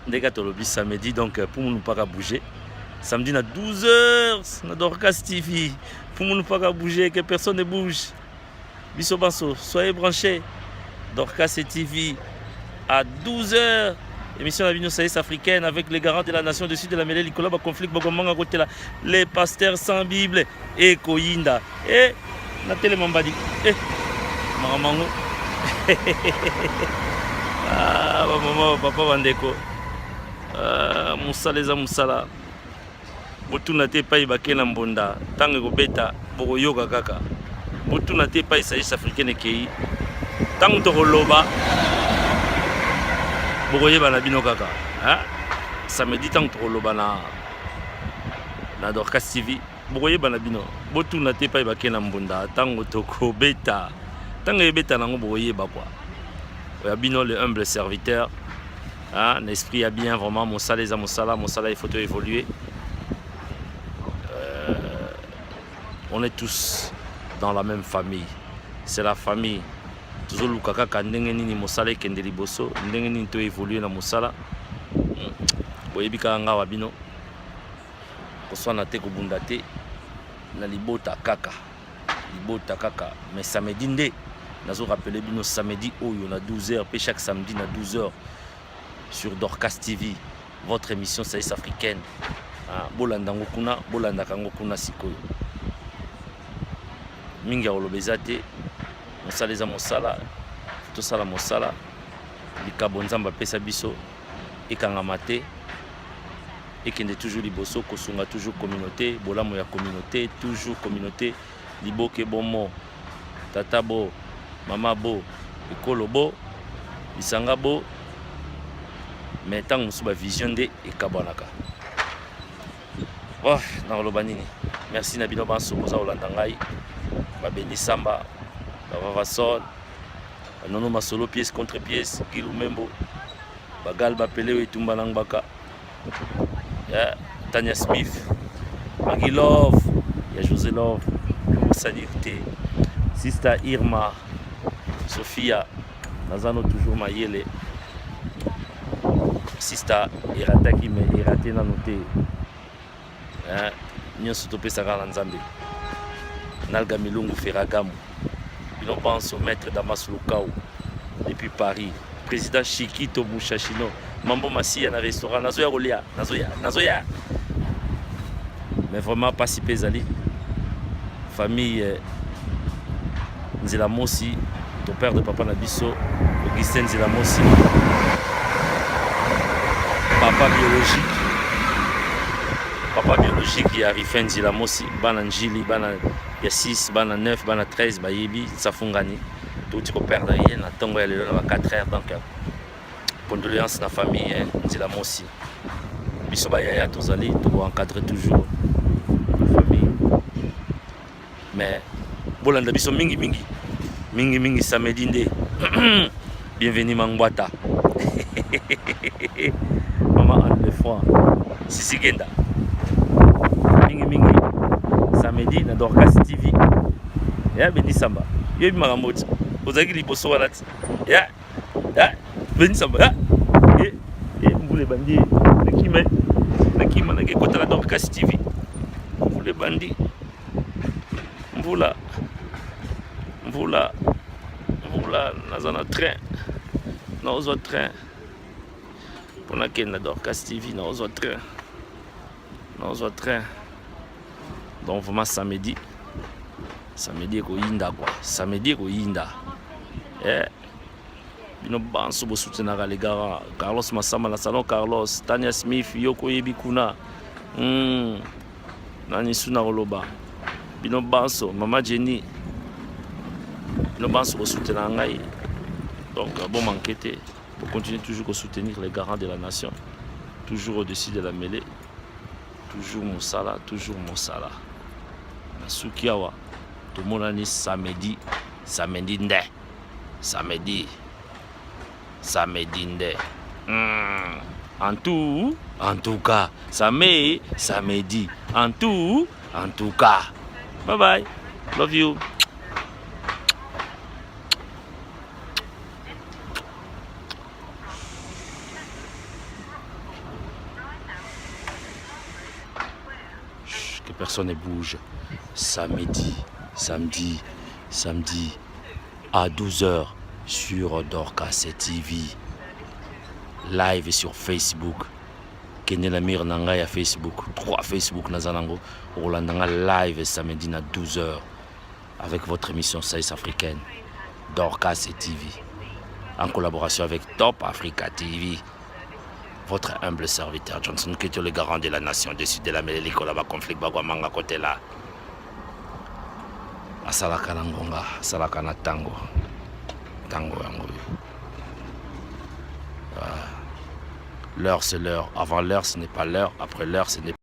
Dès que tu samedi, donc pour nous pas bouger. Samedi à 12h, on a Dorcas TV. Pour nous pas bouger, que personne ne bouge. Bisso Basso, soyez branchés. Dorcas TV à 12h. Émission de la Vigno Saïs africaine avec les garants de la nation du sud de la mêlée, Nicolas conflit Bogomanga côté là, les pasteurs sans Bible et Koyinda. Et Nathalie Mambadi. Et Maramango. Ah, maman, papa Vandeko. Moussala, Moussala. Botuna te pa ibake na mbonda. Tango kobeta, boko yoga kaka. Botuna te pa Saïs africaine kei. Tango to koloba. Bokoye bana bino kaka. Samedi tango to koloba na Dorcas TV. Bokoye bana bino. Botuna te pa ibake na mbonda. Tango to kobeta. Tango yebeta nango bokoye ba quoi. Bino le humble serviteur, l'esprit a bien vraiment mon sala, il faut évoluer. On est tous dans la même famille. C'est la famille. Toujours le kaka ndengeni ni mosala kendeli boso, ndengeni to évoluer na mosala. Boyebika nga wabino. Koswa na te ko bundate na libota kaka. Libota kaka, mais samedi nde. Nous rappelé bino samedi où il y a 12h, puis chaque samedi à 12h sur Dorcas TV, votre émission Saïs africaine. Bolanda ngokuna, bolanda kangokuna sikoyo. Minga olobezate, mosaleza mosala, to sala mosala, likabonzamba pesa biso, ekangamate, ekende toujours liboso, kosunga toujours communauté, bolamo ya communauté, toujours communauté, liboke bomo, tata bo. Mama bo, ekolo bo, isanga bo, mais tant que nous vision de ekabonaka. Oh, na lobanini. Merci Nabino Banso pour ça Olandangai. Babeli Samba, Bava Sol, Nono Masolo pièce contre pièce, Kilou Membo, Bagal Bapele et Tumbalang Baka. Tanya Smith, Maggie Love, ya José Love, Saluté, Sister Irma. Sophia, Nazano toujours Mayele, Sista Irata qui me Irate na noté, Nyon Sotope Sara Nzambe, Nalga Milungu Ferragamu, ils pense au maître Damas Lukao, depuis Paris, président Chiquito Mouchachino, Mambo Massia na restaurant, Nazoya Rolia, Nazoya. Mais vraiment pas si pesali, famille Nzelamosi. Ton père de papa Nabiso, Augustin Zilamosi, papa biologique, il y a Rifen Zilamosi, Bana Njili, Bana 6, Bana 9, Bana 13, Bayebi, Safungani, tout le père de rien, attends, elle est à 4 heures, donc condoléances à la famille Zilamosi. Biso Bayaya, Tozali, tu vas encadrer toujours la famille. Mais, Bolanda Biso Mingi. Mingi samedi nde. Bienvenue Mangwata. Maman Anne Lefroy. Sisi Genda. Mingi samedi na Dorcas TV. Ya Beni Samba. Yo Maramoti. Ozaki liboso wana. Ya Beni Samba. Mbule bandi. Nakima na kota la Dorcas TV. Mbule bandi. Mbula dans un train, dans un train, pour laquelle on Dorcas TV, dans un train, donc vraiment samedi ko yinda quoi, samedi ko yinda, bino banso bo soutenir les gars, Carlos Massama, la salon Carlos, Tanya Smith, Yoko Yebikuna, nani suna oloba, bino banso, Mama Jenny. Nous allons soutenir Ngai. Donc, bon m'enquêter pour continuer toujours à soutenir les garants de la nation. Toujours au-dessus de la mêlée. Toujours Moussala, toujours Moussala. Sukiawa, tout le monde est samedi nde. Samedi nde. En tout cas, samedi. En tout cas. Bye bye. Love you. personne ne bouge. Samedi à 12h sur Dorcas TV. Live sur Facebook. Kene la mire nanga ya Facebook. 3 Facebook nazanango. Rolandanga live samedi à 12h. Avec votre émission Saïs africaine. Dorcas TV. En collaboration avec Top Africa TV. Votre humble serviteur Johnson Keto, le garant de la nation, dessus de la Méléliko, là-bas, conflit, Bagwamanga, côté là. Asalaka Nangonga, Salaka na Tango. Tango Yango. L'heure, c'est l'heure. Avant l'heure, ce n'est pas l'heure. Après l'heure, ce n'est pas